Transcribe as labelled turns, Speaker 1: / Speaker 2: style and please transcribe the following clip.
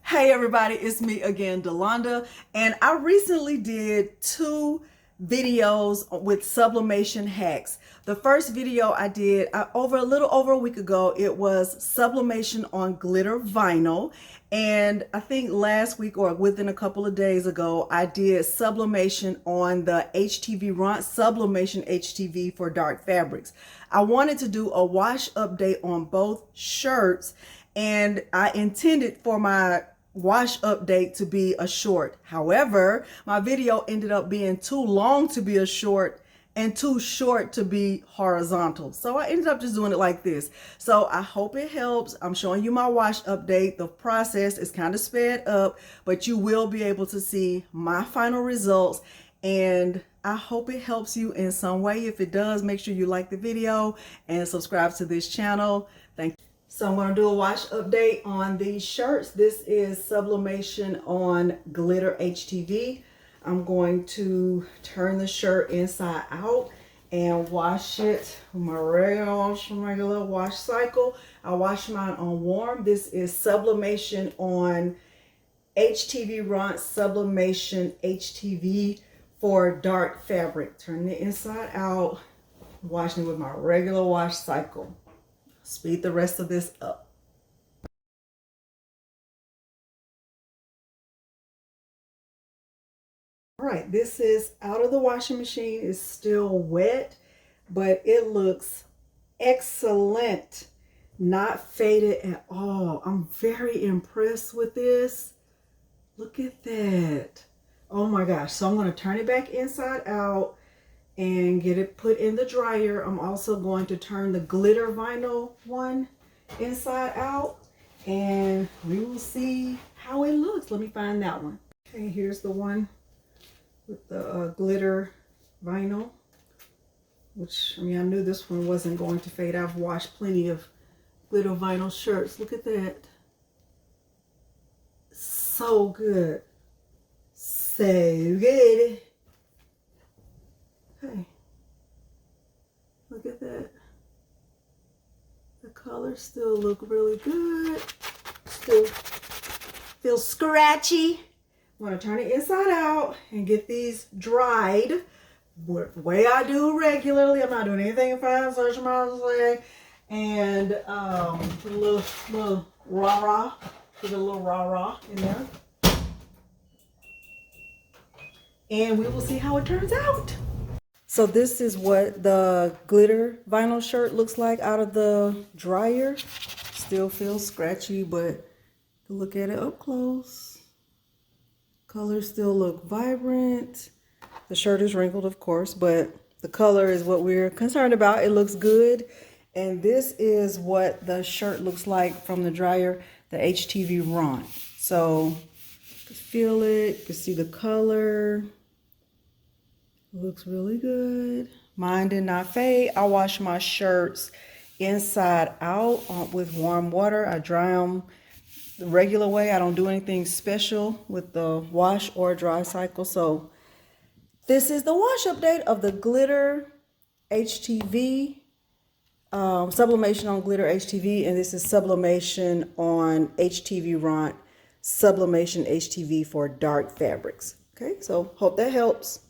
Speaker 1: Hey everybody, it's me again, Delonda, and I recently did two videos with sublimation hacks. The first video I did over a little over a week ago. It was sublimation on glitter vinyl, and I think last week or within a couple of days ago I did sublimation on the HTVRONT Sublimation HTV for dark fabrics. I wanted to do a wash update on both shirts, and I intended for my wash update to be a short. However, my video ended up being too long to be a short and too short to be horizontal. So I ended up just doing it like this. So I hope it helps. I'm showing you my wash update. The process is kind of sped up, but you will be able to see my final results. And I hope it helps you in some way. If it does, make sure you like the video and subscribe to this channel. Thank you. So I'm going to do a wash update on these shirts. This is sublimation on glitter HTV. I'm going to turn the shirt inside out and wash it with my regular wash cycle. I wash mine on warm. This is sublimation on HTVRONT Sublimation HTV for dark fabric. Turn it inside out, washing it with my regular wash cycle. Speed the rest of this up. All right, this is out of the washing machine. It's still wet, but it looks excellent. Not faded at all. I'm very impressed with this. Look at that. Oh my gosh. So I'm going to turn it back inside out and get it put in the dryer. I'm also going to turn the glitter vinyl one inside out, and we will see how it looks. Let me find that one. Okay, here's the one with the glitter vinyl, which, I mean, I knew this one wasn't going to fade. I've washed plenty of glitter vinyl shirts. Look at that. So good. So good. Okay, look at that. The colors still look really good. Still feels scratchy. I'm going to turn it inside out and get these dried the way I do regularly. I'm not doing anything fast, such as and put a little rah-rah. Put a little rah-rah in there. And we will see how it turns out. So this is what the glitter vinyl shirt looks like out of the dryer. Still feels scratchy, but look at it up close. Colors still look vibrant. The shirt is wrinkled, of course, but the color is what we're concerned about. It looks good. And this is what the shirt looks like from the dryer, the HTVRONT. So you can feel it, you can see the color. Looks really good. Mine did not fade. I wash my shirts inside out with warm water. I dry them the regular way. I don't do anything special with the wash or dry cycle. So this is the wash update of the glitter HTV, sublimation on glitter HTV, and this is sublimation on HTVRONT Sublimation HTV for dark fabrics. Okay, so hope that helps.